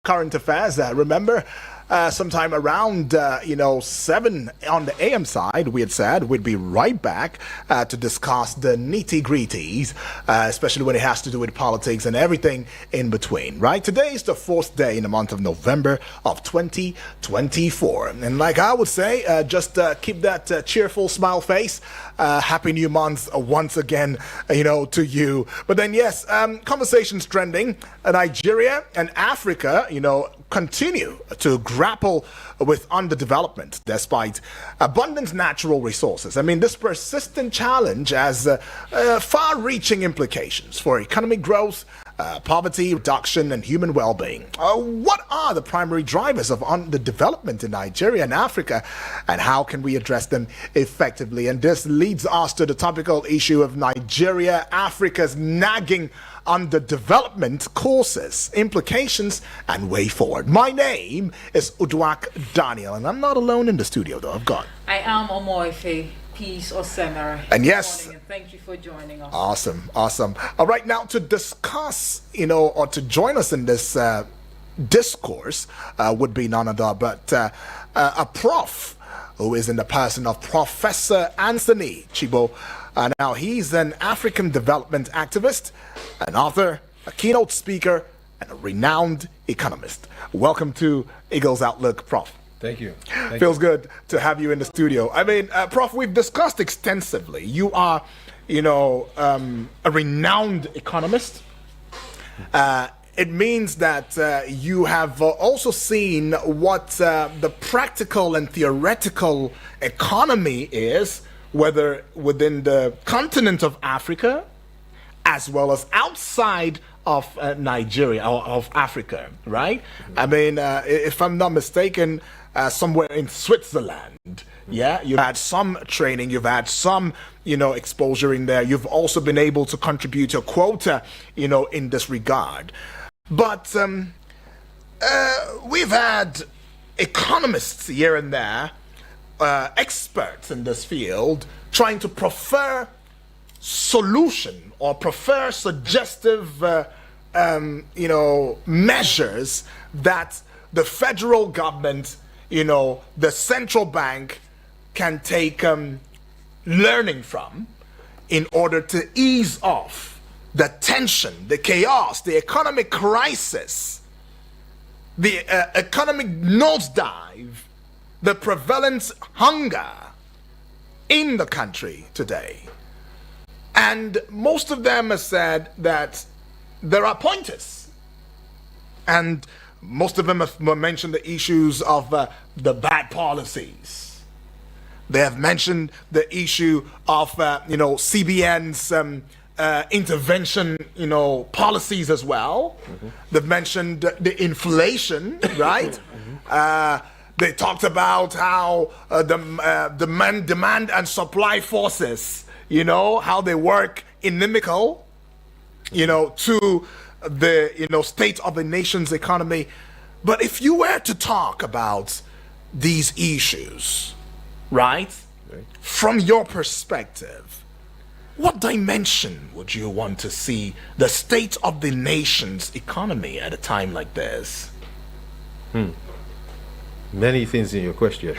current affairs. Remember, sometime around 7 on the AM side, we had said we'd be right back to discuss the nitty-gritties, especially when it has to do with politics and everything in between, right? Today is the 4th day in the month of November of 2024. And like I would say, just keep that cheerful smile face. Happy New Month once again, to you. But then, yes, conversations trending. Nigeria and Africa, continue to grapple with underdevelopment despite abundant natural resources. I mean, this persistent challenge has far-reaching implications for economic growth, poverty reduction, and human well-being. What are the primary drivers of underdevelopment in Nigeria and Africa, and how can we address them effectively? And this leads us to the topical issue of Nigeria, Africa's nagging underdevelopment causes, implications, and way forward. My name is Uduak Daniel, and I'm not alone in the studio, though. I am Omoife Peace Osemere. And yes, and thank you for joining us. Awesome. All right, now to discuss, or to join us in this discourse would be none other but a prof who is in the person of Professor Anthony Chibo. Now, he's an African development activist, an author, a keynote speaker, and a renowned economist. Welcome to Eagles Outlook, Prof. Thank you. Feels good to have you in the studio. I mean, Prof, we've discussed extensively. You are, a renowned economist. It means that you have also seen what the practical and theoretical economy is, whether within the continent of Africa as well as outside of Nigeria or of Africa, right? I mean, if I'm not mistaken, somewhere in Switzerland, yeah, you've had some training, you've had some, exposure in there. You've also been able to contribute a quota, in this regard. But we've had economists here and there, experts in this field, trying to prefer solution or prefer suggestive, measures that the federal government, the central bank can take learning from in order to ease off the tension, the chaos, the economic crisis, the economic nosedive, the prevalent hunger in the country today. And most of them have said that there are pointers. And most of them have mentioned the issues of the bad policies. They have mentioned the issue of, CBN's intervention, policies as well. Mm-hmm. They've mentioned the inflation, right? They talked about how the demand and supply forces, how they work inimical, to the, state of a nation's economy. But if you were to talk about these issues, right, from your perspective, what dimension would you want to see the state of the nation's economy at a time like this? Many things in your question.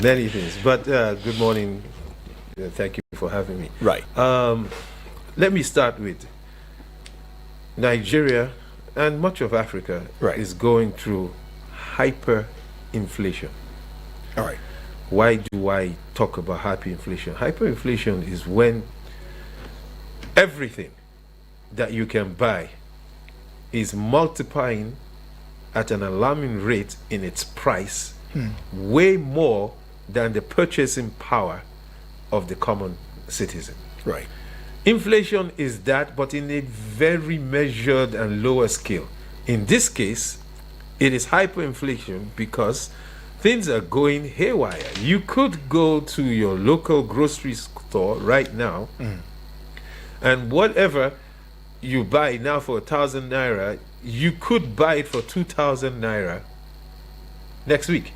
Many things. But good morning. Thank you for having me. Right. Let me start with Nigeria and much of Africa is going through hyperinflation. All right. Why do I talk about hyperinflation? Hyperinflation is when everything that you can buy is multiplying at an alarming rate in its price, way more than the purchasing power of the common citizen. Right. Inflation is that, but in a very measured and lower scale. In this case, it is hyperinflation because things are going haywire. You could go to your local grocery store right now, and whatever you buy now for 1,000 naira, you could buy it for 2,000 naira next week.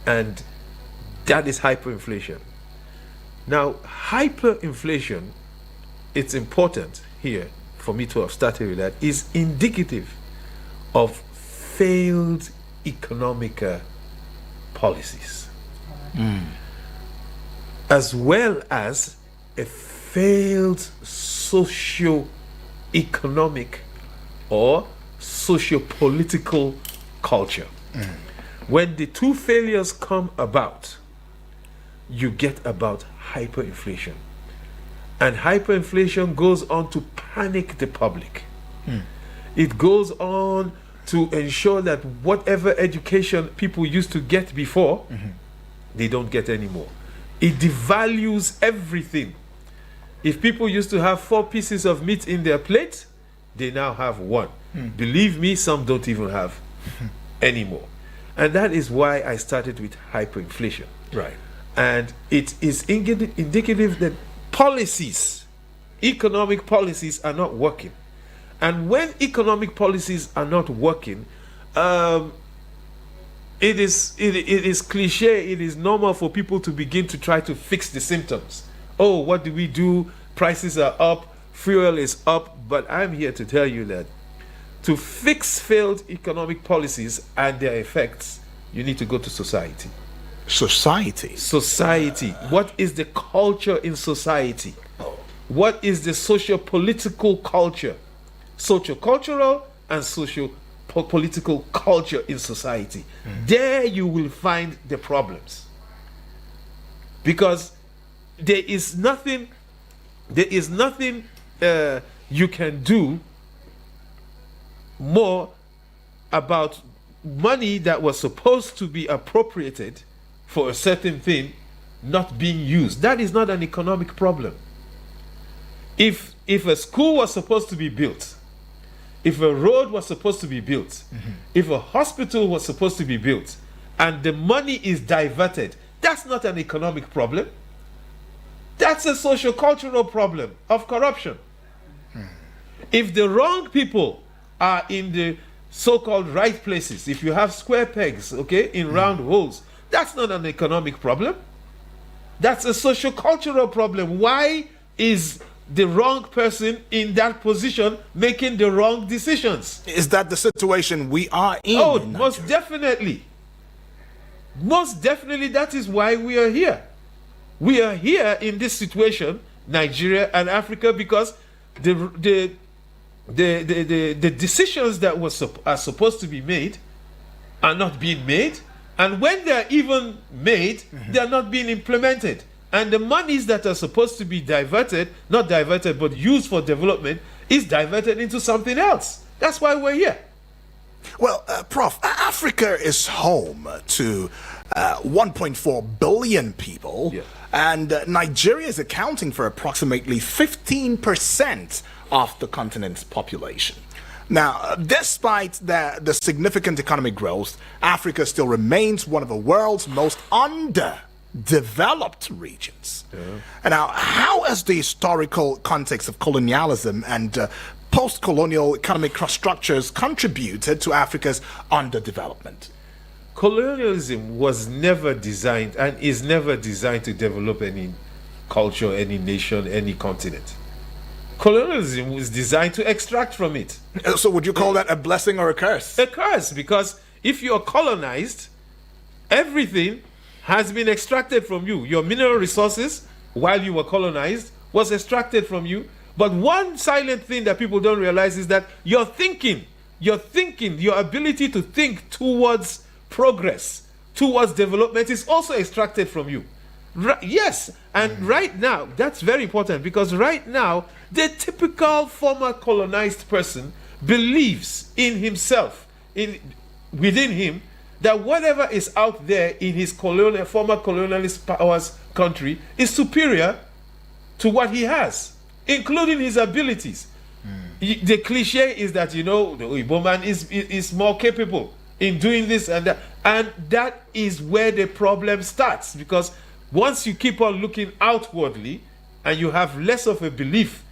And that is hyperinflation. Now, hyperinflation, it's important here for me to have started with that, is indicative of failed economic policies, as well as a failed socio-economic or socio-political culture. When the two failures come about, you get about hyperinflation. And hyperinflation goes on to panic the public. It goes on to ensure that whatever education people used to get before, they don't get anymore. It devalues everything. If people used to have 4 pieces of meat in their plate, they now have 1. Believe me, some don't even have anymore. And that is why I started with hyperinflation. Right. And it is indicative that policies, economic policies, are not working. And when economic policies are not working, it is cliche, it is normal for people to begin to try to fix the symptoms. Oh, what do we do? Prices are up, fuel is up. But I'm here to tell you that to fix failed economic policies and their effects, you need to go to society. Society. What is the culture in society? What is the socio-political culture? Socio-cultural and socio-political culture in society. There you will find the problems. Because there is nothing you can do more about money that was supposed to be appropriated for a certain thing not being used. That is not an economic problem. If a school was supposed to be built, if a road was supposed to be built, if a hospital was supposed to be built, and the money is diverted, that's not an economic problem. That's a socio-cultural problem of corruption. If the wrong people are in the so-called right places, if you have square pegs, okay, in round holes, that's not an economic problem. That's a socio-cultural problem. Why is the wrong person in that position making the wrong decisions? Is that the situation we are in? Oh, in most definitely. Most definitely, that is why we are here. We are here in this situation, Nigeria and Africa, because the decisions that are supposed to be made are not being made, and when they are even made, they are not being implemented. And the monies that are supposed to be not diverted, but used for development, is diverted into something else. That's why we're here. Well, Prof, Africa is home to 1.4 billion people, and Nigeria is accounting for approximately 15% of the continent's population. Now, despite the significant economic growth, Africa still remains one of the world's most underdeveloped regions. And now, how has the historical context of colonialism and post-colonial economic structures contributed to Africa's underdevelopment? Colonialism was never designed and is never designed to develop any culture, any nation, any continent. Colonialism was designed to extract from it. So would you call that a blessing or a curse? A curse, because if you are colonized, everything has been extracted from you. Your mineral resources, while you were colonized, was extracted from you. But one silent thing that people don't realize is that your thinking, your ability to think towards progress, towards development, is also extracted from you. Yes, and right now, that's very important, because right now, the typical former colonized person believes in himself, within him, that whatever is out there in his former colonialist powers country is superior to what he has, including his abilities. The cliche is that, the Igbo man is more capable in doing this and that is where the problem starts, because once you keep on looking outwardly and you have less of a belief,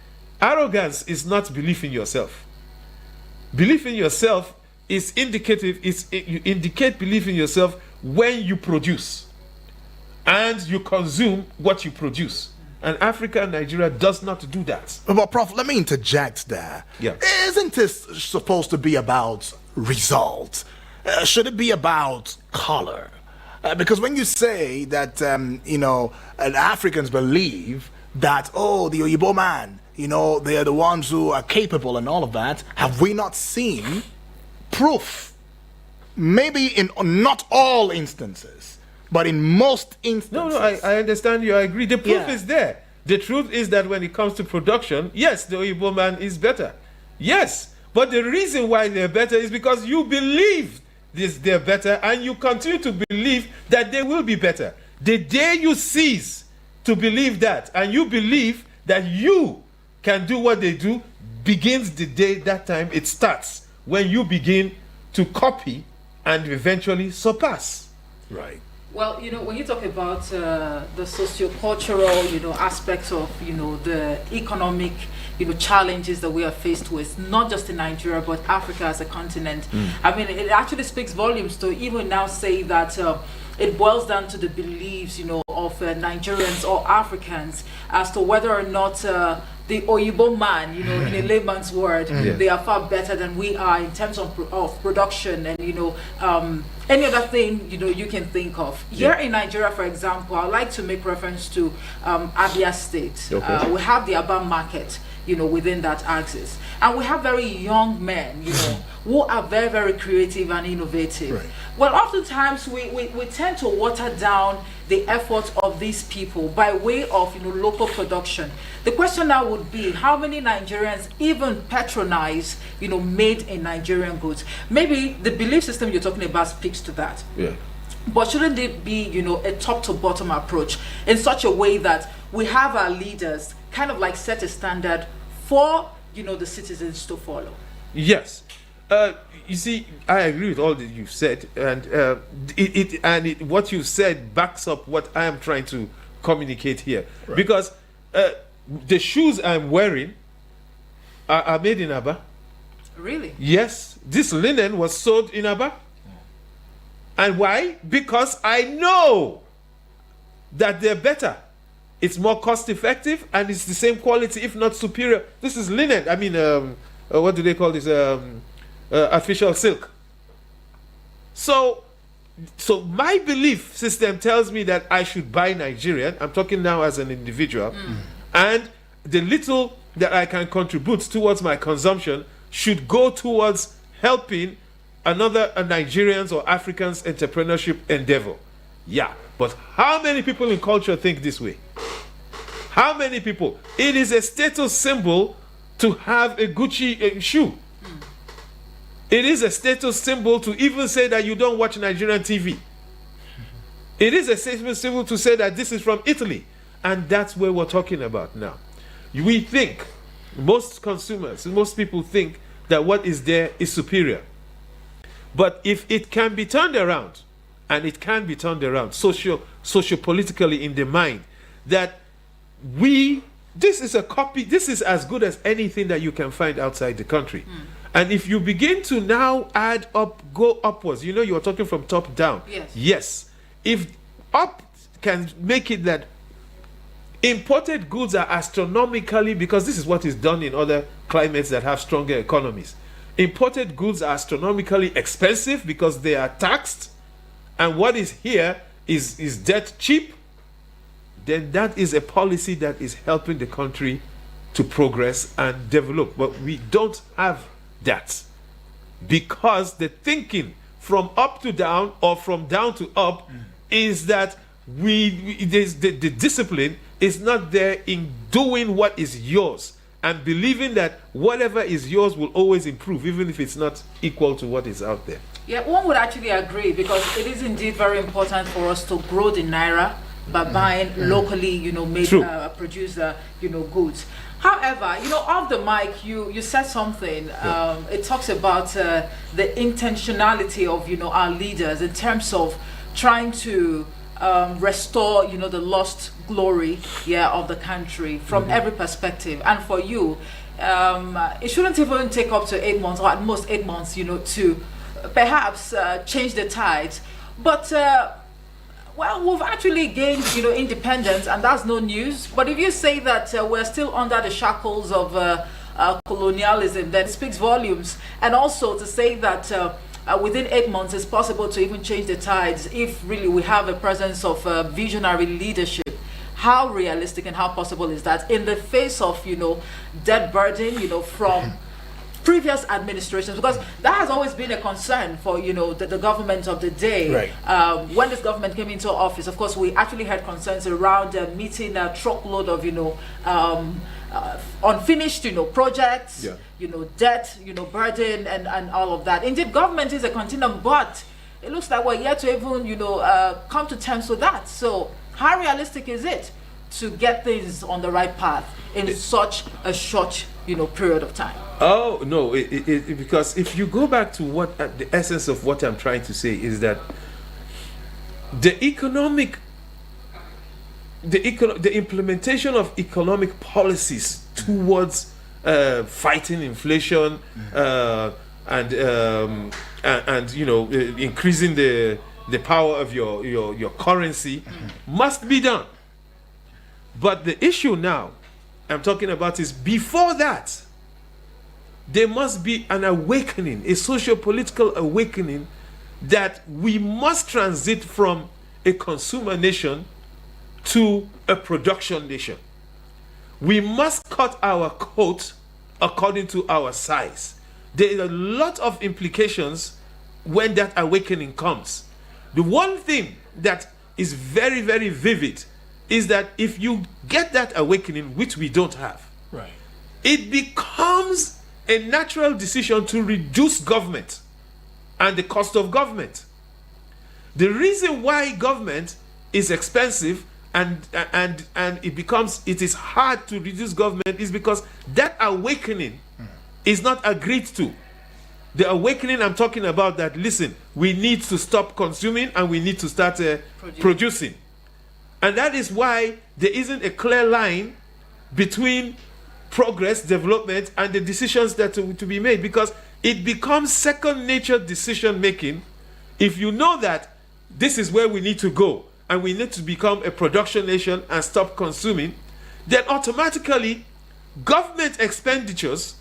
arrogance is not belief in yourself. Belief in yourself is indicative. You indicate belief in yourself when you produce and you consume what you produce. And Africa and Nigeria does not do that. But Prof, let me interject there. Yeah. Isn't this supposed to be about results? Should it be about color? Because when you say that, Africans believe that, oh, the Oyibo man, they are the ones who are capable and all of that, have we not seen proof? Maybe in not all instances, but in most instances. No, I understand you. I agree. The proof Yeah. is there. The truth is that when it comes to production, yes, the Oyibo man is better. Yes, but the reason why they're better is because you believe they're better, and you continue to believe that they will be better. The day you cease to believe that, and you believe that you can do what they do, begins the day that time it starts, when you begin to copy and eventually surpass. Right. Well, when you talk about the socio-cultural, aspects of, the economic, challenges that we are faced with, not just in Nigeria, but Africa as a continent. I mean, it actually speaks volumes to even now say that it boils down to the beliefs, of Nigerians or Africans as to whether or not the Oyibo man, in a layman's word, they are far better than we are in terms of production and, any other thing, you can think of. Here in Nigeria, for example, I'd like to make reference to Abia State. Okay. We have the Aba market, within that axis. And we have very young men, who are very, very creative and innovative. Right. Well, oftentimes we tend to water down the efforts of these people by way of local production. The question now would be, how many Nigerians even patronize made in Nigerian goods? Maybe the belief system you're talking about speaks to that. Yeah. But shouldn't it be a top to bottom approach in such a way that we have our leaders kind of like set a standard for the citizens to follow? Yes. You see, I agree with all that you've said, and what you said backs up what I am trying to communicate here. Right. Because the shoes I'm wearing are made in Aba. Really? Yes, this linen was sold in Aba. And why? Because I know that they're better. It's more cost effective, and it's the same quality, if not superior. This is linen. I mean, what do they call this? Artificial silk. So my belief system tells me that I should buy Nigerian. I'm talking now as an individual. And the little that I can contribute towards my consumption should go towards helping another Nigerians or Africans entrepreneurship endeavor. Yeah, but how many people in culture think this way? How many people? It is a status symbol to have a Gucci shoe. It is a status symbol to even say that you don't watch Nigerian TV. It is a status symbol to say that this is from Italy. And that's where we're talking about now. We think, most consumers, most people think that what is there is superior. But if it can be turned around, and it can be turned around socio-politically in the mind, that this is a copy, this is as good as anything that you can find outside the country. And if you begin to now add up, go upwards, you were talking from top down. Yes. Yes. If up can make it that imported goods are astronomically, because this is what is done in other climates that have stronger economies. Imported goods are astronomically expensive because they are taxed, and what is here is debt cheap. Then that is a policy that is helping the country to progress and develop. But we don't have that, because the thinking from up to down or from down to up is that the discipline is not there in doing what is yours and believing that whatever is yours will always improve, even if it's not equal to what is out there. Yeah, one would actually agree, because it is indeed very important for us to grow the naira by buying locally, made, produced, goods. However, off the mic, you said something. It talks about the intentionality of, our leaders in terms of trying to restore, the lost glory, of the country from every perspective. And for you, it shouldn't even take up to 8 months, or at most 8 months, to perhaps change the tides. But Well, we've actually gained, independence, and that's no news. But if you say that we're still under the shackles of colonialism, then it speaks volumes. And also to say that within 8 months it's possible to even change the tides if really we have a presence of visionary leadership. How realistic and how possible is that in the face of, debt burden, from previous administrations? Because that has always been a concern for, the government of the day. Right. When this government came into office, of course, we actually had concerns around meeting a truckload of, unfinished, projects, debt, burden, and all of that. Indeed, government is a continuum, but it looks like we're yet to even, come to terms with that. So how realistic is it to get things on the right path in such a short, period of time? Oh no! Because if you go back to what the essence of what I'm trying to say is that the implementation of economic policies towards fighting inflation and increasing the power of your currency must be done. But the issue now I'm talking about is before that, there must be an awakening, a socio-political awakening, that we must transit from a consumer nation to a production nation. We must cut our coat according to our size. There are a lot of implications when that awakening comes. The one thing that is very, very vivid is that if you get that awakening, which we don't have, Right. it becomes a natural decision to reduce government and the cost of government. The reason why government is expensive and it is hard to reduce government is because that awakening is not agreed to. The awakening I'm talking about, that listen, we need to stop consuming and we need to start producing. And that is why there isn't a clear line between progress, development, and the decisions that are to be made, because it becomes second nature decision making. If you know that this is where we need to go and we need to become a production nation and stop consuming, then automatically government expenditures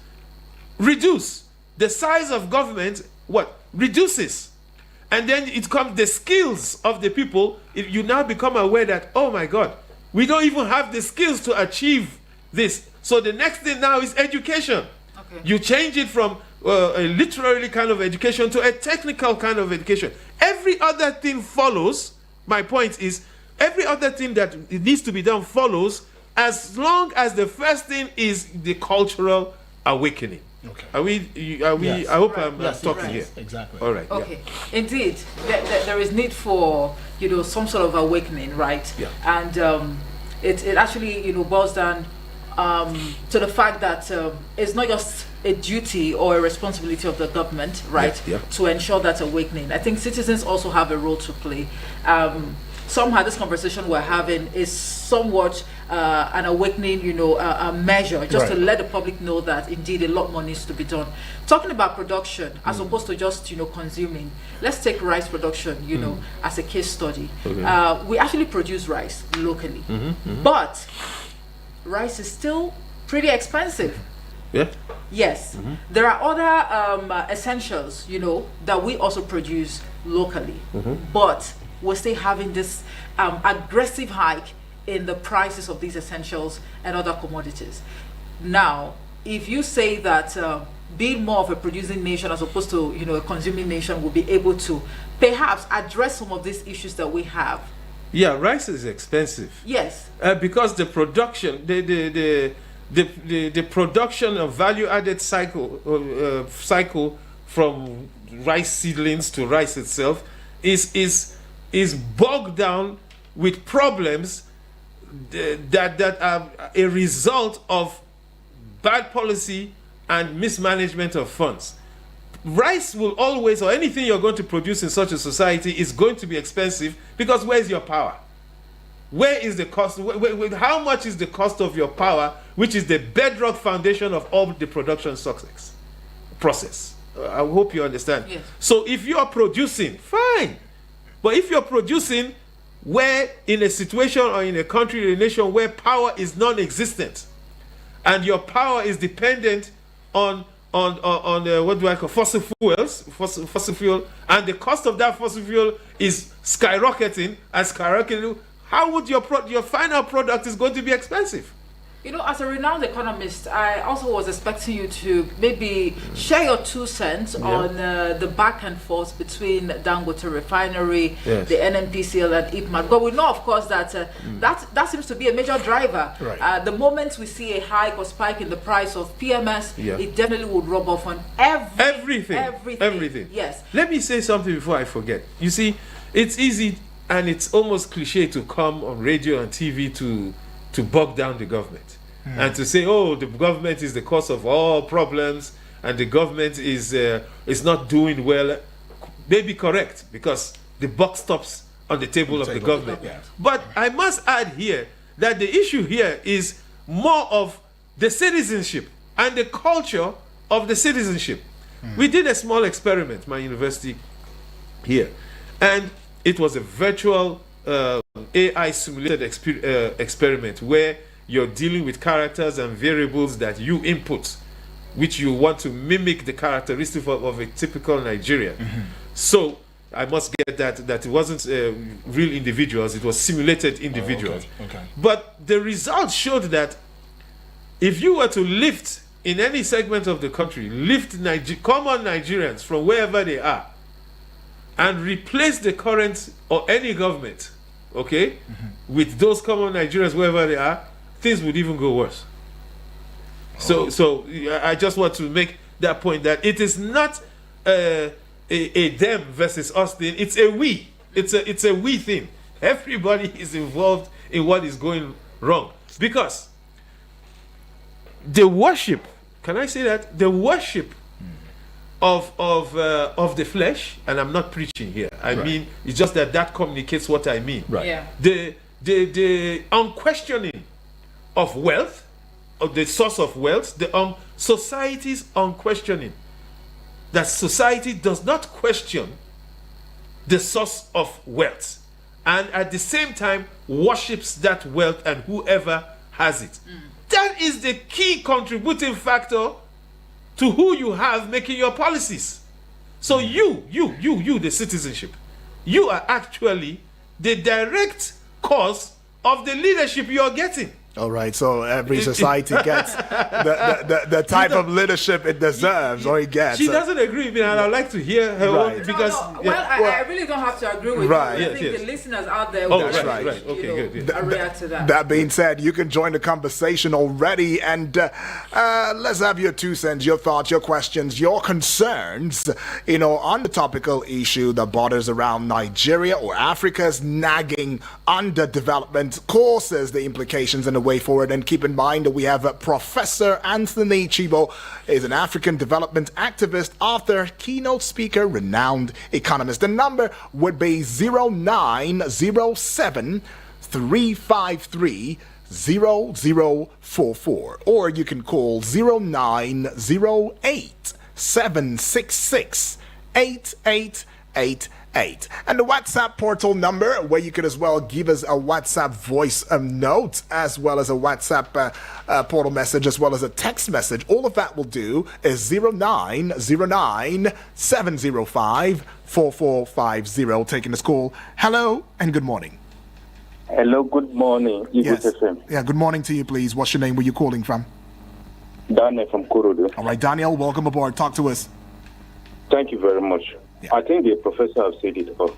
reduce. The size of government reduces. And then it comes the skills of the people. You now become aware that, oh my God, we don't even have the skills to achieve this. So the next thing now is education. Okay. You change it from a literary kind of education to a technical kind of education. Every other thing follows. My point is, every other thing that it needs to be done follows, as long as the first thing is the cultural awakening. Okay. Are we? Yes. I hope Right. I'm Yes, talking right. here. Exactly. All right. Okay, indeed, there is need for some sort of awakening, right? Yeah. And it actually boils down to the fact that it's not just a duty or a responsibility of the government, right, Yeah. to ensure that awakening. I think citizens also have a role to play. Somehow this conversation we're having is somewhat an awakening, a measure, just to Right. let the public know that indeed a lot more needs to be done. Talking about production as opposed to just consuming. Let's take rice production, as a case study. Okay. We actually produce rice locally, but rice is still pretty expensive. Yeah. Yes, there are other essentials, that we also produce locally, but we're still having this aggressive hike in the prices of these essentials and other commodities. Now, if you say that being more of a producing nation as opposed to a consuming nation will be able to perhaps address some of these issues that we have. Yeah, rice is expensive. Yes. Because the production, the production of value-added cycle from rice seedlings to rice itself is bogged down with problems that are a result of bad policy and mismanagement of funds. Rice will always, or anything you're going to produce in such a society, is going to be expensive, because where's your power? Where is the cost? How much is the cost of your power, which is the bedrock foundation of all the production success process? I hope you understand. Yes. So if you are producing, fine. But if you're producing where in a situation or in a country or a nation where power is non-existent, and your power is dependent on what do I call fossil fuel, and the cost of that fossil fuel is skyrocketing, how would your final product is going to be expensive? You know, as a renowned economist, I also was expecting you to maybe share your 2 cents on the back and forth between Dangote Refinery, the NNPCL, and IPMAN. But we know, of course, that that seems to be a major driver. Right. The moment we see a hike or spike in the price of PMS, it definitely would rub off on everything. Yes. Let me say something before I forget. You see, it's easy and it's almost cliche to come on radio and TV to bog down the government and to say, oh, the government is the cause of all problems and the government is not doing well. May be correct, because the buck stops on the table of the government. But I must add here that the issue here is more of the citizenship and the culture of the citizenship. We did a small experiment, my university here, and it was a virtual AI simulated experiment where you're dealing with characters and variables that you input, which you want to mimic the characteristics of a typical Nigerian. So I must get that it wasn't real individuals, it was simulated individuals. Okay. But the results showed that if you were to lift in any segment of the country, common Nigerians from wherever they are, and replace the current or any government, with those common Nigerians wherever they are, things would even go worse. So I just want to make that point, that it is not a them versus us thing. It's a we. It's a we thing. Everybody is involved in what is going wrong, because the worship. Can I say that the worship of the flesh, and I'm not preaching here. I mean, it's just that communicates what I mean. Right. Yeah. The unquestioning of wealth, of the source of wealth, the society's unquestioning. That society does not question the source of wealth, and at the same time worships that wealth and whoever has it. That is the key contributing factor to who you have making your policies. So you, the citizenship, you are actually the direct cause of the leadership you're getting. All right, so every society gets the type of leadership it deserves or it gets. She doesn't agree with me, and I'd like to hear her own, because I really don't have to agree with you. I think the listeners out there will react to that. That being said, you can join the conversation already, and let's have your 2 cents, your thoughts, your questions, your concerns, on the topical issue that borders around Nigeria or Africa's nagging underdevelopment, causes, the implications, and the way forward. And keep in mind that we have Professor Anthony Chibo, is an African development activist, author, keynote speaker, renowned economist. The number would be 0907 353 0044, or you can call 0908 766 8888. And the WhatsApp portal number, where you could as well give us a WhatsApp voice note, as well as a WhatsApp portal message, as well as a text message. All of that will do is 0909 705 4450. Taking this call. Hello and good morning. Hello, good morning. Yes. Yeah, good morning to you, please. What's your name? Where you calling from? Daniel from Korodu. All right, Daniel, welcome aboard. Talk to us. Thank you very much. Yeah. I think the professor has said it all.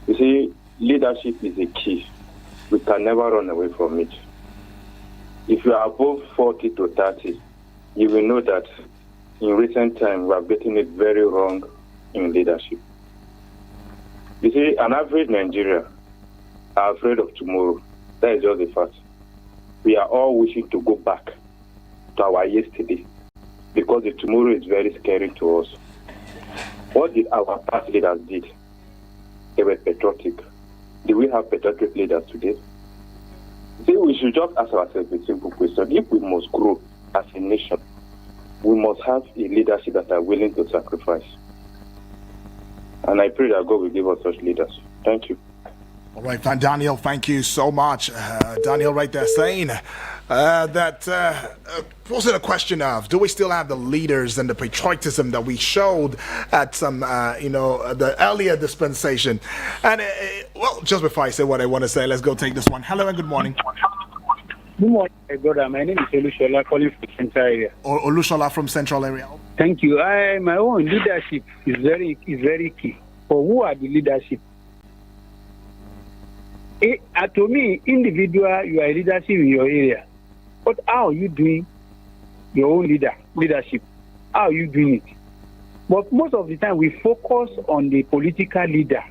You see, leadership is a key. We can never run away from it. If you are above 40 to 30, you will know that in recent time we are getting it very wrong in leadership. You see, an average Nigerian are afraid of tomorrow. That is just the fact. We are all wishing to go back to our yesterday, because the tomorrow is very scary to us. What did our past leaders did? They were patriotic. Do we have patriotic leaders today? See, we should just ask ourselves a simple question. If we must grow as a nation, we must have a leadership that are willing to sacrifice. And I pray that God will give us such leaders. Thank you. All right, Daniel, thank you so much. Daniel right there saying that was it a question of, do we still have the leaders and the patriotism that we showed at some, the earlier dispensation? And, well, just before I say what I want to say, let's go take this one. Hello and good morning. Good morning, my brother. My name is Olushola, calling from Central Area. Olushola from Central Area. Thank you. My own leadership is very key. For who are the leadership? To me, individual, you are leadership in your area. But how are you doing your own leadership? How are you doing it? But most of the time, we focus on the political leader.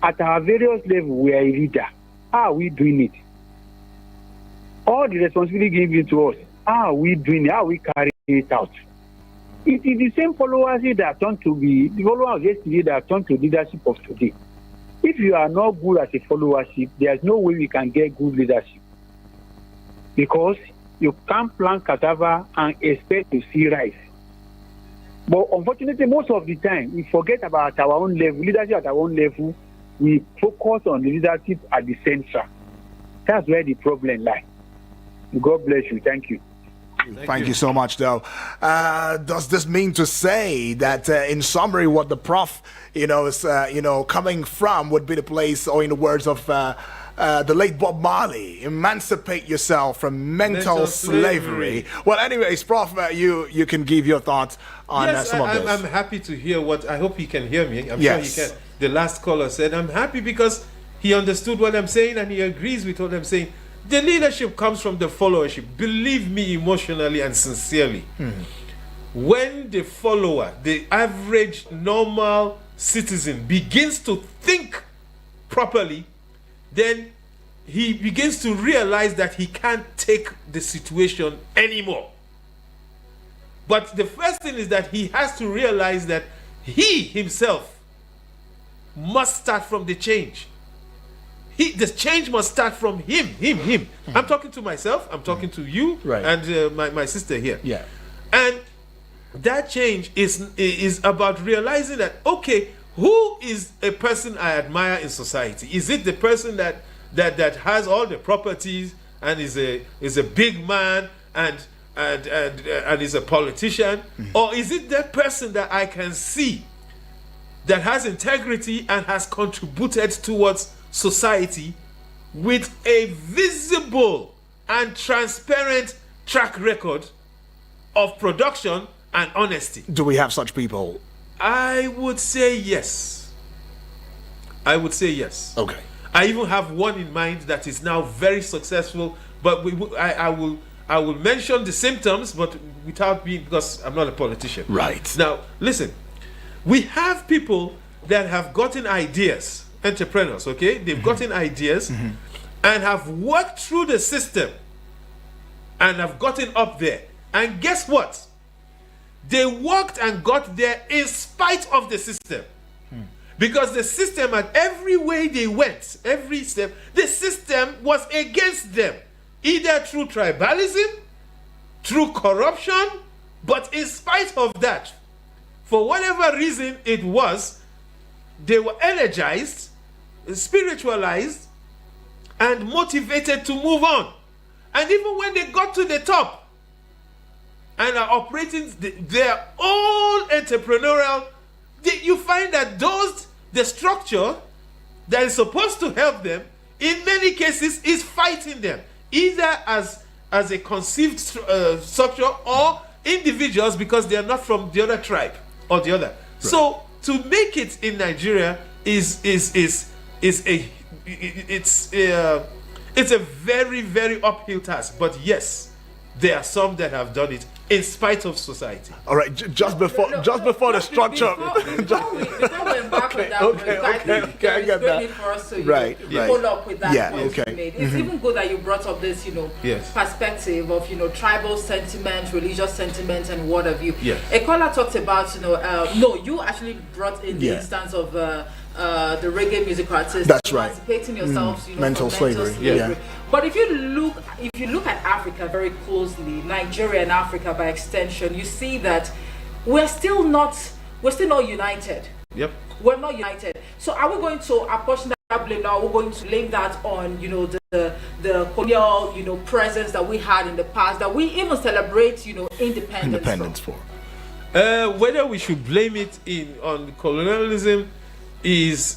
At our various levels, we are a leader. How are we doing it? All the responsibility given to us, how are we doing it? How are we carrying it out? It is the same followers that turn to be the followers of yesterday that turn to leadership of today. If you are not good as a followership, there's no way we can get good leadership. Because you can't plant cassava and expect to see rice. But unfortunately, most of the time, we forget about our own level, leadership at our own level. We focus on the leadership at the center. That's where the problem lies. God bless you. Thank you. Thank you so much, though. Does this mean to say that, in summary, what the prof, is, coming from would be the place, or in the words of the late Bob Marley, emancipate yourself from mental slavery? Well, anyways, Prof, you can give your thoughts on some of this. I'm happy to hear what. I hope he can hear me. I'm yes. sure he can. The last caller said, I'm happy because he understood what I'm saying and he agrees with what I'm saying. The leadership comes from the followership. Believe me, emotionally and sincerely. When the follower, the average normal citizen, begins to think properly, then he begins to realize that he can't take the situation anymore. But the first thing is that he has to realize that he himself must start from the change. The change must start from him. I'm talking to myself, I'm talking to you, right. And my sister here. Yeah. And that change is about realizing that, okay, who is a person I admire in society? Is it the person that has all the properties and is a big man and is a politician? Or is it that person that I can see that has integrity and has contributed towards society with a visible and transparent track record of production and honesty? Do we have such people? I would say yes. Okay. I even have one in mind that is now very successful, but I will mention the symptoms, but without being, because I'm not a politician. Right. Now, listen, we have people that have gotten ideas, entrepreneurs, okay? They've gotten ideas and have worked through the system and have gotten up there. And guess what? They worked and got there in spite of the system. Because the system, at every way they went, every step, the system was against them. Either through tribalism, through corruption, but in spite of that, for whatever reason it was, they were energized, spiritualized, and motivated to move on. And even when they got to the top and are operating their own entrepreneurial, you find that the structure that is supposed to help them, in many cases, is fighting them, either as a conceived structure or individuals because they are not from the other tribe or the other. Right. So to make it in Nigeria it's a very, very uphill task. But yes, there are some that have done it in spite of society. All right, just before the structure. Before we embark on that, I think I get that. good for us to follow up with that point you made. It's even good that you brought up this, perspective of, tribal sentiment, religious sentiment, and what have you. Yes. A caller talked about, you actually brought in the instance of the reggae music artist. That's right. Emancipating yourselves, mental slavery. Yeah. But if you look at Africa very closely, Nigeria and Africa by extension, you see that we're still not united. Yep. We're not united. So are we going to apportion that blame now, we're going to blame that on, the colonial, presence that we had in the past, that we even celebrate, independence for. Whether we should blame it on colonialism is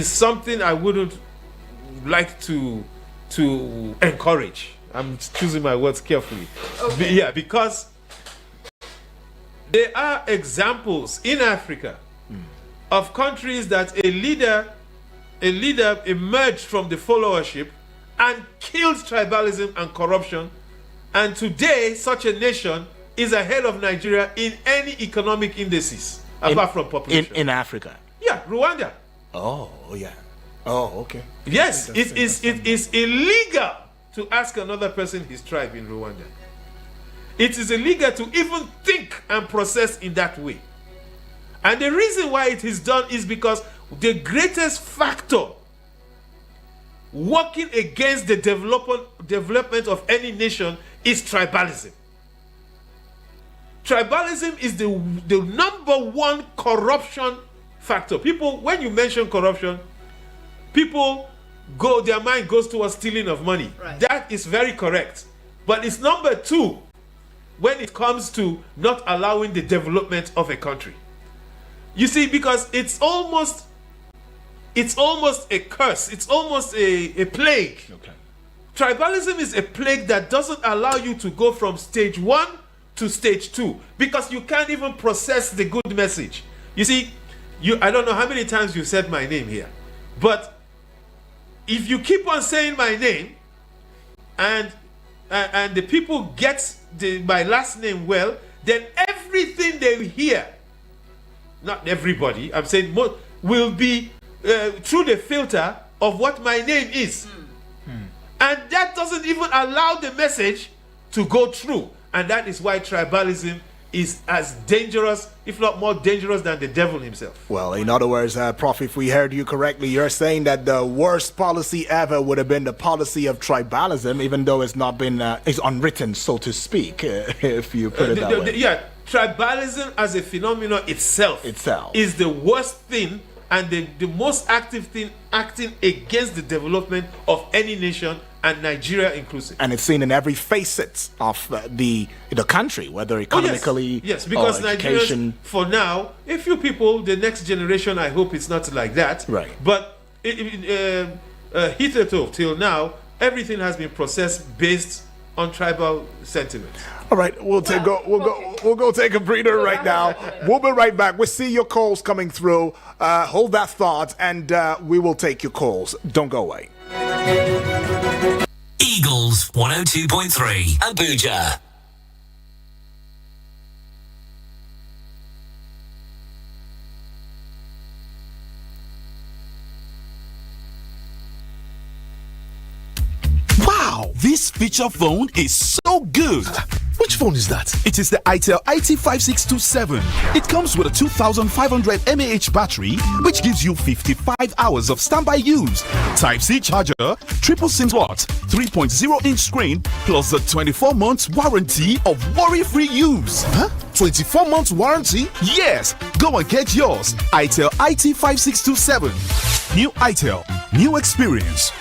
something I wouldn't like to encourage. I'm choosing my words carefully. Okay. Yeah, because there are examples in Africa of countries that a leader emerged from the followership and killed tribalism and corruption, and today such a nation is ahead of Nigeria in any economic indices apart from population. In Africa. Yeah, Rwanda. Oh yeah. Oh, okay. Yes, it is illegal to ask another person his tribe in Rwanda. It is illegal to even think and process in that way. And the reason why it is done is because the greatest factor working against the development of any nation is tribalism. Tribalism is the number one corruption factor. People, when you mention corruption, their mind goes towards stealing of money. Right. That is very correct. But it's number two when it comes to not allowing the development of a country. You see, because it's almost a curse. It's almost a plague. Okay. Tribalism is a plague that doesn't allow you to go from stage 1 to stage 2 because you can't even process the good message. You see, I don't know how many times you said my name here, but if you keep on saying my name and the people get my last name well, then everything they hear, not everybody, I'm saying most, will be through the filter of what my name is. And that doesn't even allow the message to go through. And that is why tribalism is as dangerous, if not more dangerous, than the devil himself. Well, in other words, Prof, if we heard you correctly, you're saying that the worst policy ever would have been the policy of tribalism, even though it's not been, it's unwritten, so to speak, if you put it that way. Yeah, tribalism as a phenomenon itself is the worst thing and the most active thing acting against the development of any nation, and Nigeria inclusive. And it's seen in every facet of the country, whether economically yes, because or education. Nigerians, for now, a few people, the next generation, I hope it's not like that. Right. But hitherto, till now, everything has been processed based on tribal sentiment. All right, we'll go take a breather right now. We'll be right back. We'll see your calls coming through. Hold that thought, and we will take your calls. Don't go away. Eagles 102.3 Abuja. Wow, this feature phone is so good. Which phone is that? It is the itel IT5627. It comes with a 2500 mAh battery, which gives you 55 hours of standby use. Type-C charger, triple SIM slot, 3.0-inch screen, plus a 24 months warranty of worry-free use. Huh? 24 months warranty? Yes! Go and get yours. itel IT5627. New itel, new experience.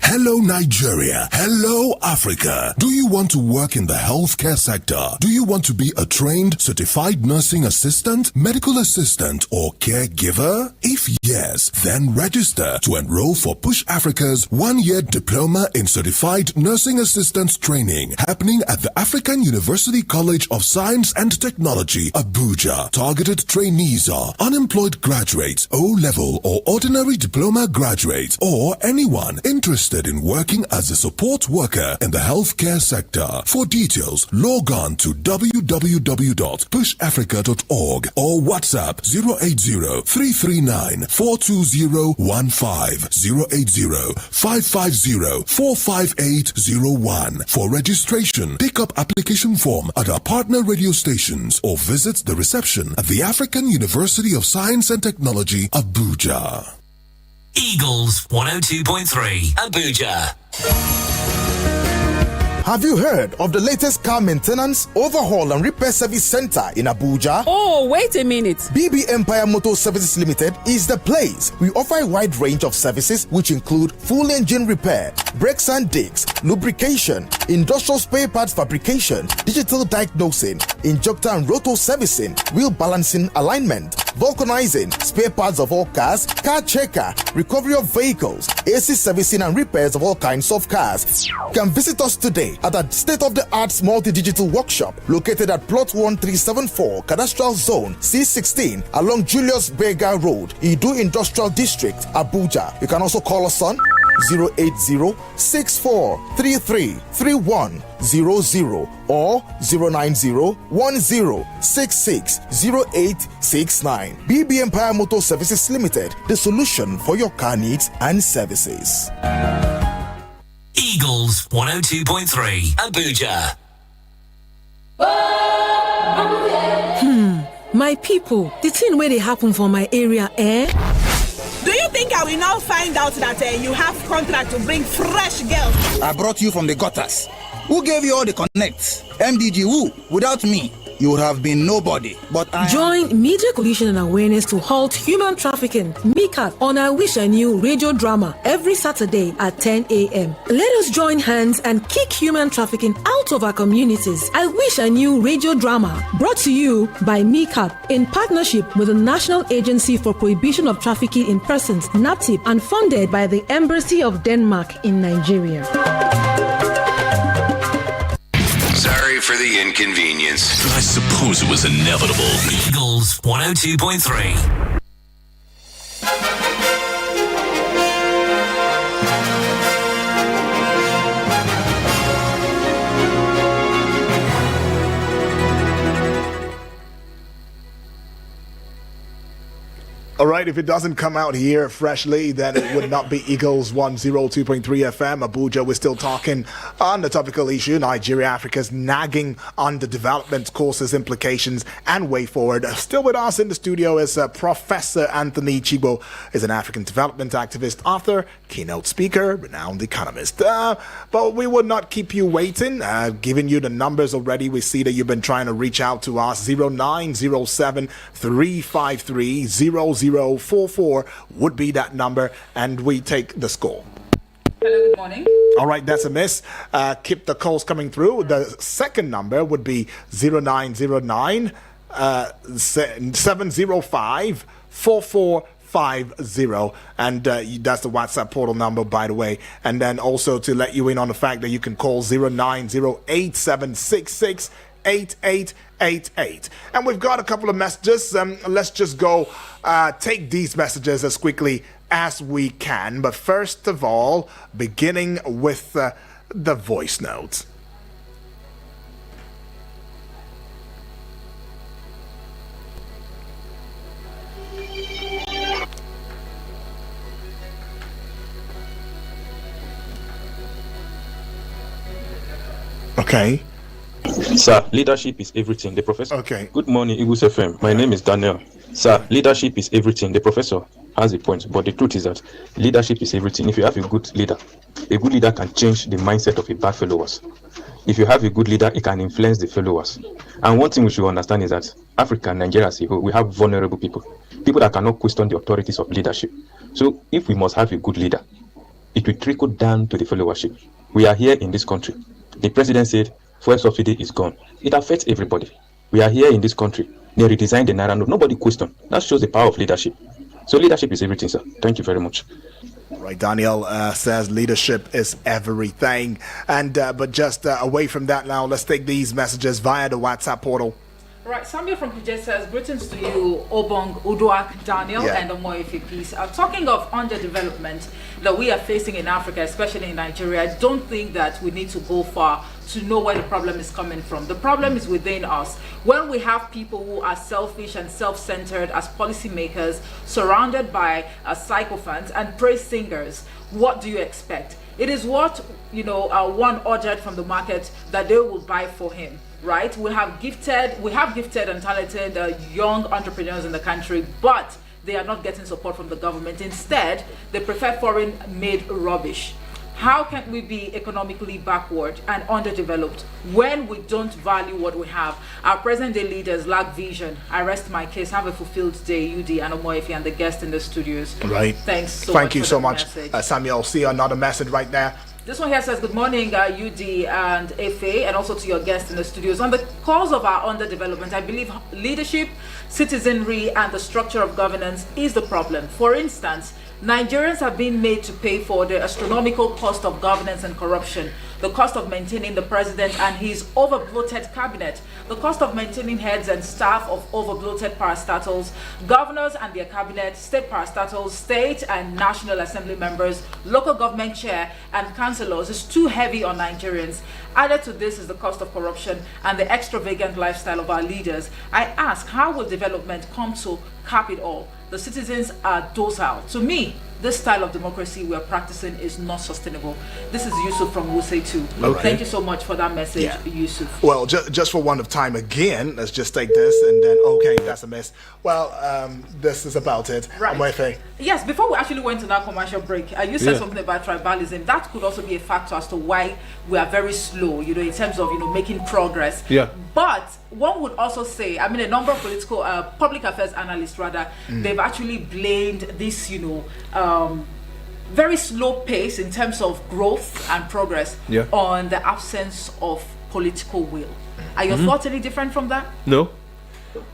Hello Nigeria. Hello Africa. Do you want to work in the healthcare sector? Do you want to be a trained, certified nursing assistant, medical assistant, or caregiver? If yes, then register to enroll for Push Africa's one-year diploma in certified nursing assistant training happening at the African University College of Science and Technology, Abuja. Targeted trainees are unemployed graduates, O-level or ordinary diploma graduates, or anyone interested in working as a support worker in the healthcare sector. For details, log on to www.pushafrica.org or WhatsApp 080-339-42015, 080-550-45801. For registration, pick up application form at our partner radio stations or visit the reception at the African University of Science and Technology, Abuja. Eagles 102.3 Abuja. Have you heard of the latest car maintenance, overhaul and repair service center in Abuja? Oh, wait a minute. BB Empire Motor Services Limited is the place. We offer a wide range of services which include full engine repair, brakes and discs, lubrication, industrial spare parts fabrication, digital diagnosing, injector and rotor servicing, wheel balancing alignment, vulcanizing, spare parts of all cars, car checker, recovery of vehicles, AC servicing and repairs of all kinds of cars. You can visit us today at a state-of-the-art multi-digital workshop located at plot 1374 Cadastral Zone C16 along Julius Berger Road, Idu Industrial District, Abuja. You can also call us on 080-6433-3100 or 090-1066-0869. BB Empire Motor Services Limited, the solution for your car needs and services. Eagles 102.3 Abuja. My people, the thing where they happen for my area, eh? Do you think I will now find out that you have contract to bring fresh girls? I brought you from the gutters. Who gave you all the connects? MDG who? Without me, you would have been nobody. But Join Media Coalition and Awareness to Halt Human Trafficking, MICAT, on our Wish I Knew radio drama every Saturday at 10 a.m. Let us join hands and kick human trafficking out of our communities. I Wish I Knew radio drama, brought to you by MICAT in partnership with the National Agency for Prohibition of Trafficking in Persons, NAPTIP, and funded by the Embassy of Denmark in Nigeria. Sorry for the inconvenience. I suppose it was inevitable. Eagles 102.3. All right, if it doesn't come out here freshly, then it would not be Eagles 102.3 FM. Abuja, we're still talking on the topical issue, Nigeria, Africa's nagging underdevelopment courses, implications, and way forward. Still with us in the studio is Professor Anthony Chigbo, is an African development activist, author, keynote speaker, renowned economist. But we would not keep you waiting. Giving you the numbers already, we see that you've been trying to reach out to us. 0907 353 0044 would be that number, and we take the score. Hello, good morning. All right, that's a miss. Keep the calls coming through. The second number would be 0909 705 4450, and that's the WhatsApp portal number, by the way. And then also to let you in on the fact that you can call 0908766 8888. And we've got a couple of messages. Let's just go take these messages as quickly as we can. But first of all, beginning with the voice notes. Okay. Sir, leadership is everything. The professor. Okay. Good morning, Eagles FM. My name is Daniel. Sir, leadership is everything. The professor has a point, but the truth is that leadership is everything. If you have a good leader can change the mindset of a bad followers. If you have a good leader, it can influence the followers. And one thing we should understand is that Africa and Nigeria as a whole, we have vulnerable people that cannot question the authorities of leadership. So if we must have a good leader, it will trickle down to the followership. We are here in this country. The president said fuel subsidy is gone. It affects everybody. We are here in this country. They redesigned the Naira note. Nobody questioned. That shows the power of leadership. So leadership is everything, sir. Thank you very much. Right, Daniel says leadership is everything. And but just away from that now, let's take these messages via the WhatsApp portal. Right, Samuel from PJ says, greetings to you, Obong, Uduak, Daniel, and Omoefe Peace. Talking of underdevelopment that we are facing in Africa, especially in Nigeria, I don't think that we need to go far to know where the problem is coming from. The problem is within us. When we have people who are selfish and self-centered as policymakers, surrounded by sycophants and praise singers, what do you expect? It is what, one ordered from the market that they will buy for him. Right, we have gifted and talented young entrepreneurs in the country, but they are not getting support from the government. Instead, they prefer foreign-made rubbish. How can we be economically backward and underdeveloped when we don't value what we have? Our present-day leaders lack vision. I rest my case. Have a fulfilled day, UD and Omoefi and the guest in the studios. Right. Thanks so Thank much. you so much, Samuel. See another message right there. This one here says, good morning, UD and FA, and also to your guests in the studios. On the cause of our underdevelopment, I believe leadership, citizenry, and the structure of governance is the problem. For instance, Nigerians have been made to pay for the astronomical cost of governance and corruption, the cost of maintaining the president and his overbloated cabinet, the cost of maintaining heads and staff of overbloated parastatals, governors and their cabinet, state parastatals, state and national assembly members, local government chair, and councillors is too heavy on Nigerians. Added to this is the cost of corruption and the extravagant lifestyle of our leaders. I ask, how will development come to cap it all? The citizens are docile. To me, this style of democracy we are practicing is not sustainable. This is Yusuf from Wuse 2. Okay. Thank you so much for that message, Yusuf. Well, just for one of time again, let's just take this and then, okay, that's a mess. Well, this is about it. Right. Yes, before we actually went to that commercial break, you said something about tribalism. That could also be a factor as to why we are very slow, in terms of, making progress. Yeah. But one would also say, I mean, a number of political, public affairs analysts rather, they've actually blamed this, very slow pace in terms of growth and progress on the absence of political will. Are your thoughts any different from that? No.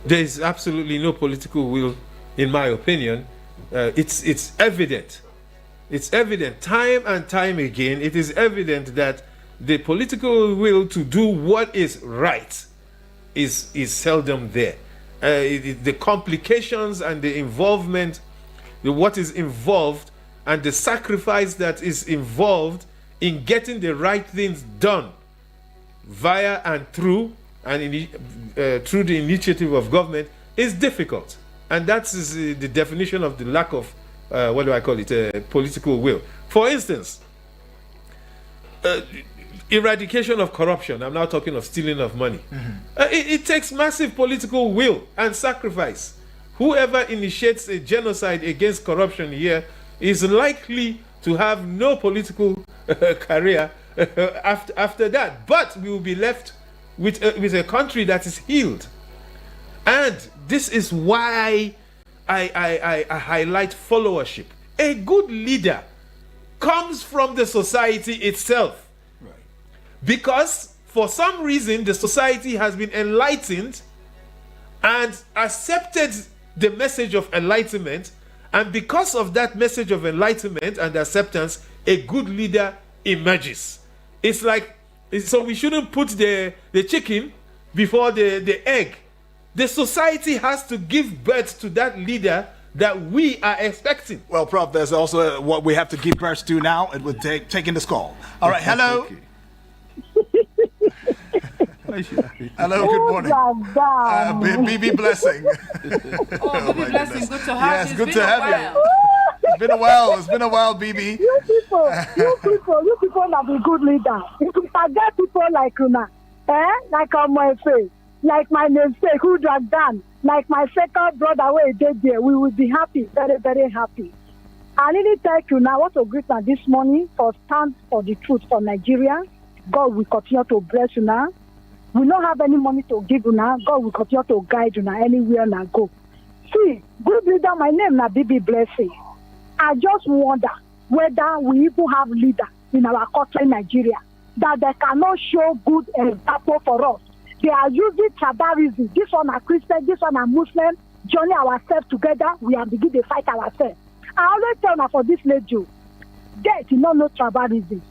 There is absolutely no political will, in my opinion. It's evident. It's evident. Time and time again, it is evident that the political will to do what is right is seldom there. The complications and the involvement, what is involved, and the sacrifice that is involved in getting the right things done via and through through the initiative of government is difficult. And that is the definition of the lack of political will. For instance, eradication of corruption. I'm now talking of stealing of money. It takes massive political will and sacrifice. Whoever initiates a genocide against corruption here is likely to have no political career after that. But we will be left with a country that is healed. And this is why I highlight followership. A good leader comes from the society itself. Right. Because for some reason the society has been enlightened and accepted the message of enlightenment, and because of that message of enlightenment and acceptance, a good leader emerges. It's like, so we shouldn't put the chicken before the egg. The society has to give birth to that leader that we are expecting. Well, Prof, there's also what we have to give birth to now. It would take taking this call. All right, hello. Hello, good morning. BB Blessing. BB Blessing, good to have you. Yes, good to have you. It's been a while. It's been a while, BB. You people are the good leaders. If you forget people like Una, like on my face, like my namesake who dragged down, like my second brother where he did there, we will be happy, very, very happy. I really thank you now. I want to greet you this morning for stand for the truth for Nigeria. God will continue to bless you now. We don't have any money to give you now. God will continue to guide you now anywhere now go. See, good leader, my name now BB Blessing. I just wonder whether we even have leaders in our country, Nigeria, that they cannot show good example for us. They are using tribalism. This one are Christian, this one are Muslim. Joining ourselves together, we are beginning to fight ourselves. I always tell them for this lady, they do not know tribalism.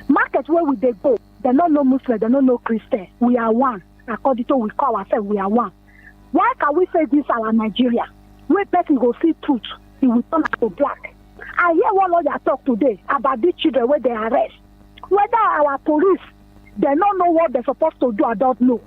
Market where we they go, they don't know Muslim, they don't know Christian. We are one. According to we call ourselves, we are one. Why can we say this our Nigeria? Where person go see truth, he will turn to black. I hear one lawyer talk today about these children where they arrest. Whether our police, they don't know what they're supposed to do, I don't know.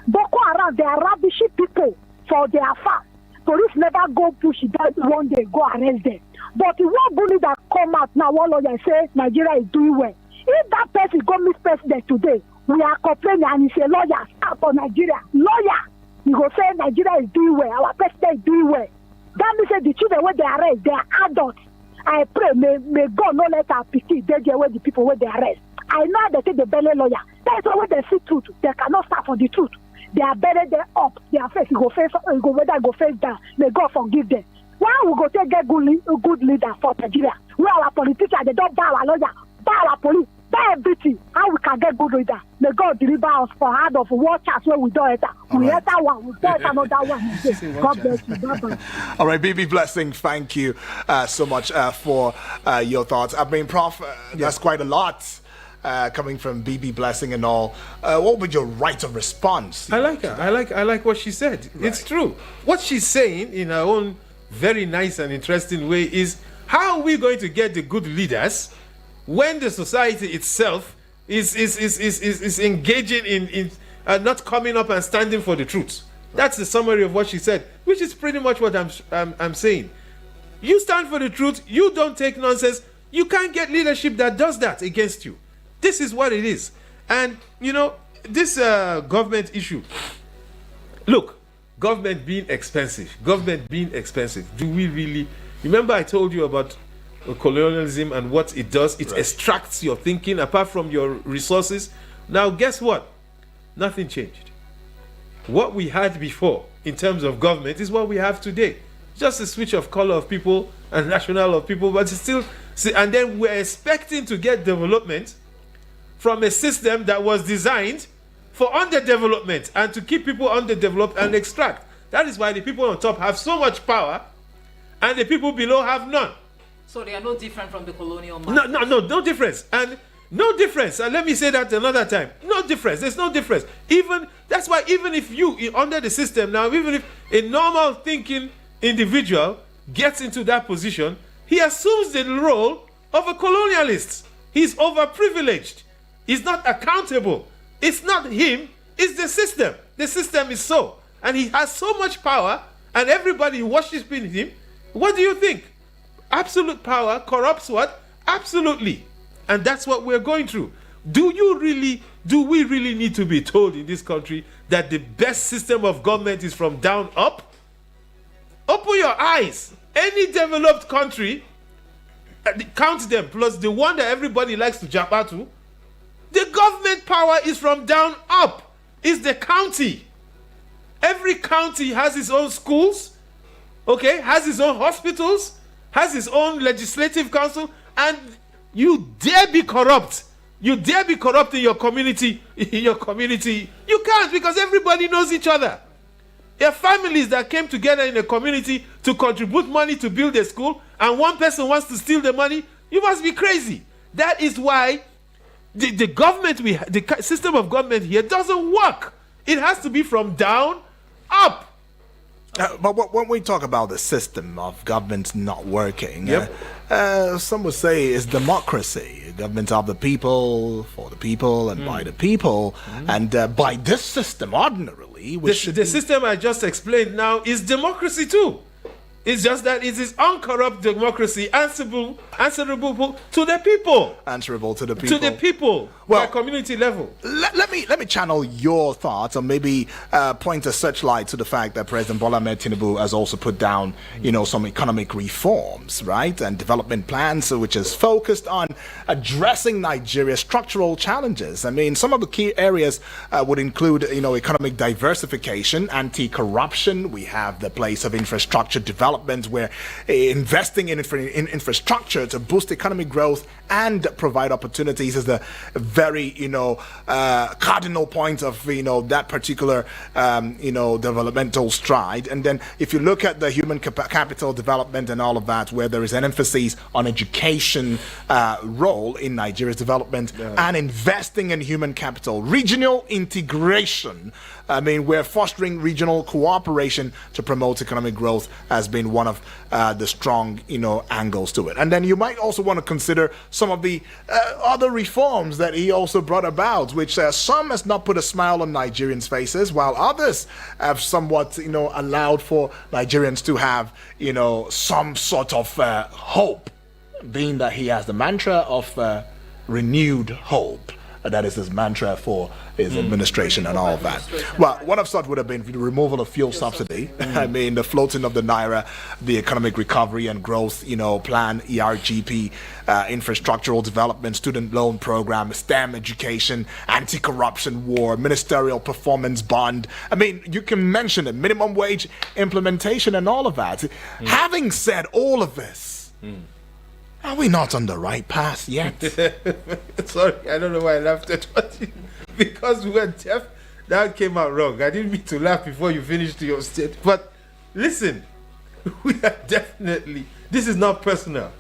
Boko Haram, they are rubbishing people for their farm. Police never go push it down one day, go arrest them. But the one bully that come out now, one lawyer say Nigeria is doing well. If that person go meet president today, we are complaining and he say lawyer, start for Nigeria. Lawyer, he go say Nigeria is doing well, our president is doing well. That means the children where they arrest, they are adults. I pray, may God not let our pikin dey there where the people where they arrest. I know they say the belly lawyer. That's why when they see truth, they cannot stand for the truth. They are buried there up. Their face go face, go whether go face down. May God forgive them. Why we go take get good leader for Nigeria? Where our politicians they don't buy our lawyer, buy our police, buy everything. How we can get good leader? May God deliver us for hand of watchers where we don't enter. We enter one, we don't enter another one. God bless you. Bye-bye. All right, BB Blessing, thank you so much for your thoughts. I mean, Prof, that's quite a lot. Coming from BB Blessing and all, what would your right of response? I like her. I like what she said. Right. It's true. What she's saying in her own very nice and interesting way is, how are we going to get the good leaders when the society itself is engaging in not coming up and standing for the truth? That's the summary of what she said, which is pretty much what I'm saying. You stand for the truth. You don't take nonsense. You can't get leadership that does that against you. This is what it is. And, you know, this government issue, look, government being expensive. Do we really... Remember I told you about colonialism and what it does? It extracts your thinking apart from your resources. Now, guess what? Nothing changed. What we had before in terms of government is what we have today. Just a switch of color of people and national of people, but it's still... And then we're expecting to get development from a system that was designed for underdevelopment and to keep people underdeveloped and extract. That is why the people on top have so much power and the people below have none. So they are no different from the colonial masters. No difference. And no difference. And let me say that another time. No difference. There's no difference. That's why even if you, under the system now, even if a normal thinking individual gets into that position, he assumes the role of a colonialist. He's overprivileged. He's not accountable. It's not him, it's the system. The system is so. And he has so much power, and everybody worshipping him. What do you think? Absolute power corrupts what? Absolutely. And that's what we're going through. Do we really need to be told in this country that the best system of government is from down up? Open your eyes. Any developed country, count them, plus the one that everybody likes to jump out to, the government power is from down up. It's the county. Every county has its own schools, okay, has its own hospitals, has its own legislative council, and you dare be corrupt. You dare be corrupt in your community. You can't, because everybody knows each other. There are families that came together in a community to contribute money to build a school, and one person wants to steal the money. You must be crazy. That is why the government the system of government here doesn't work. It has to be from down up. But when we talk about the system of government not working, some would say it's democracy. Government of the people, for the people, and by the people. And by this system, ordinarily, the system I just explained now is democracy too. It's just that it is uncorrupt democracy, answerable to the people. Answerable to the people. To the people, well, at community level. Let me channel your thoughts, or maybe point a searchlight to the fact that President Bola Ahmed Tinubu has also put down, some economic reforms, right, and development plans, which is focused on addressing Nigeria's structural challenges. I mean, some of the key areas would include, economic diversification, anti-corruption. We have the place of infrastructure development, where investing in infrastructure to boost economic growth and provide opportunities is the very cardinal point of that particular developmental stride. And then if you look at the human capital development and all of that, where there is an emphasis on education role in Nigeria's development and investing in human capital, regional integration. I mean, we're fostering regional cooperation to promote economic growth has been one of the strong, angles to it. And then you might also want to consider some of the other reforms that he also brought about, which some has not put a smile on Nigerians' faces, while others have somewhat, allowed for Nigerians to have, some sort of hope, being that he has the mantra of renewed hope. that is his mantra for his administration and all of that. Well, one of such would have been the removal of fuel subsidy. I mean, the floating of the naira, the economic recovery and growth, plan, ERGP, infrastructural development, student loan program, STEM education, anti-corruption war, ministerial performance bond. I mean, you can mention it, minimum wage implementation and all of that. Having said all of this, are we not on the right path yet? Sorry, I don't know why I laughed at what because we were deaf. That came out wrong. I didn't mean to laugh before you finished your state. But listen, we are definitely, this is not personal,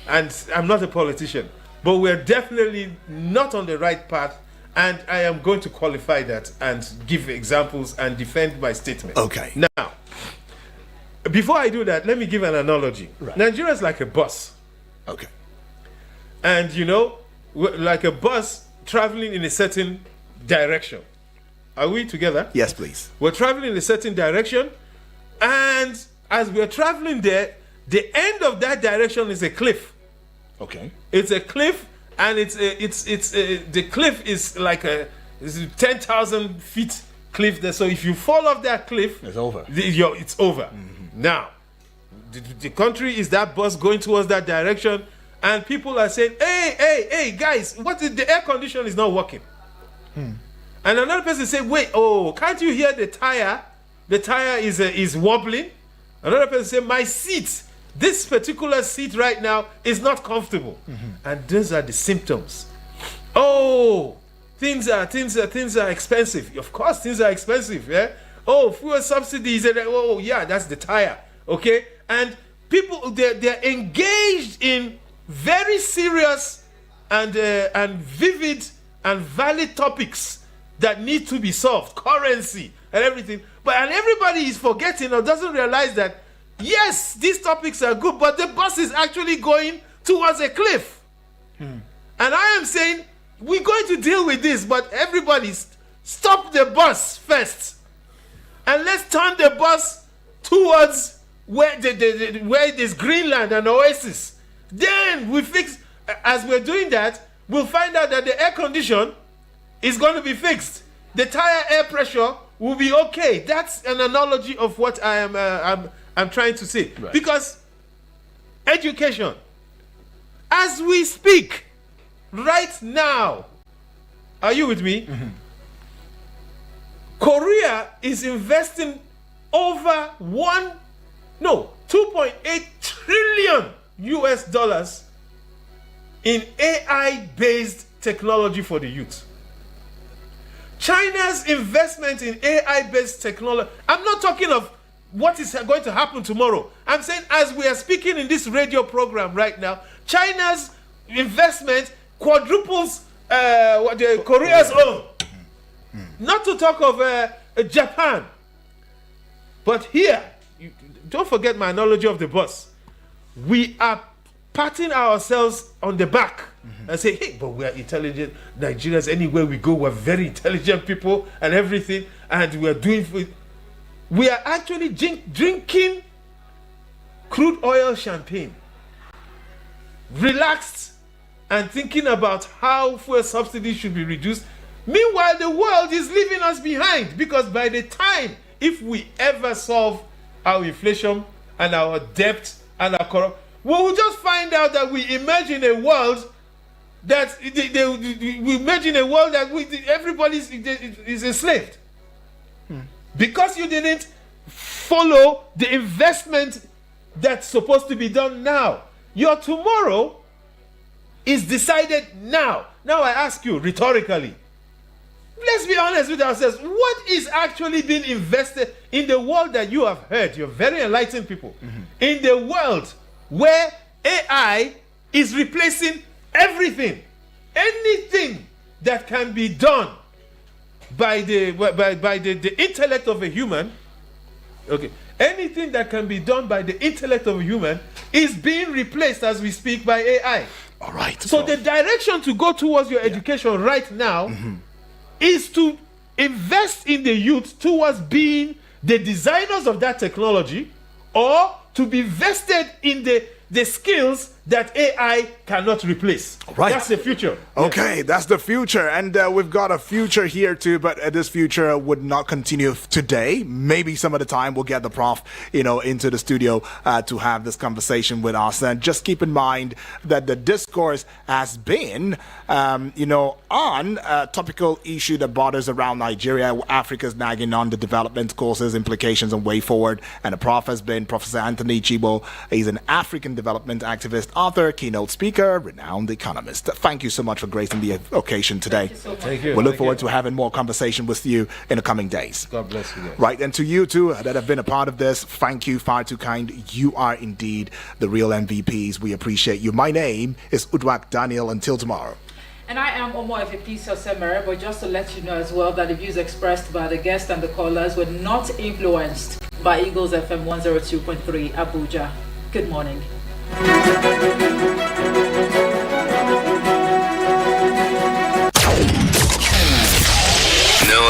and I'm not a politician, but we're definitely not on the right path, and I am going to qualify that and give examples and defend my statement. Okay. Now, before I do that, let me give an analogy. Right. Nigeria is like a bus. Okay. And like a bus traveling in a certain direction. Are we together? Yes, please. We're traveling in a certain direction, and as we're traveling there, the end of that direction is a cliff. Okay. It's a cliff, and the cliff is like a 10,000 feet cliff there. So if you fall off that cliff, it's over. It's over. Now, the country is that bus going towards that direction, and people are saying, hey, guys, what is the air condition is not working. And another person say, wait, can't you hear the tire? The tire is wobbling. Another person say, my seat, this particular seat right now is not comfortable. And those are the symptoms. Things are expensive. Of course, things are expensive. Yeah. Fuel subsidies. That's the tire. Okay. And people, they're engaged in very serious and vivid and valid topics that need to be solved, currency and everything. And everybody is forgetting or doesn't realize that, yes, these topics are good, but the bus is actually going towards a cliff. And I am saying, we're going to deal with this, but everybody stop the bus first. And let's turn the bus towards where there's Greenland and Oasis. Then we fix, as we're doing that, we'll find out that the air condition is going to be fixed. The tire air pressure will be okay. That's an analogy of what I'm trying to say. Right. Because education, as we speak, right now, are you with me? Korea is investing over 2.8 trillion US dollars in AI-based technology for the youth. China's investment in AI-based technology, I'm not talking of what is going to happen tomorrow. I'm saying as we are speaking in this radio program right now, China's investment quadruples Korea's own. Not to talk of Japan. But here, don't forget my analogy of the bus. We are patting ourselves on the back and say, hey, but we are intelligent Nigerians. Anywhere we go, we're very intelligent people and everything, and we are doing. We are actually drinking crude oil champagne, relaxed, and thinking about how fuel subsidies should be reduced. Meanwhile, the world is leaving us behind, because by the time, if we ever solve our inflation and our debt and our corruption, we will just find out that we imagine a world that everybody is enslaved. Because you didn't follow the investment that's supposed to be done now. Your tomorrow is decided now. Now I ask you rhetorically, let's be honest with ourselves. What is actually being invested in the world that you have heard? You're very enlightened people. In the world where AI is replacing everything, anything that can be done by the intellect of a human, okay, anything that can be done by the intellect of a human is being replaced as we speak by AI. All right. So the direction to go towards your education right now is to invest in the youth towards being the designers of that technology, or to be vested in the skills that AI cannot replace. Right. That's the future. Okay, that's the future. And we've got a future here too, but this future would not continue today. Maybe some of the time we'll get the prof, into the studio to have this conversation with us. And just keep in mind that the discourse has been, on a topical issue that borders around Nigeria, Africa's nagging underdevelopment causes, implications, and way forward. And the prof has been Professor Anthony Chibo. He's an African development activist, author, keynote speaker, renowned economist. Thank you so much for gracing the occasion today. Thank you. We look forward to having more conversation with you in the coming days. God bless you guys. Right, and to you too that have been a part of this, thank you, far too kind. You are indeed the real MVPs. We appreciate you. My name is Udwak Daniel. Until tomorrow. And I am Omo Efipisa Semere, but just to let you know as well that the views expressed by the guests and the callers were not influenced by Eagles FM 102.3 Abuja. Good morning.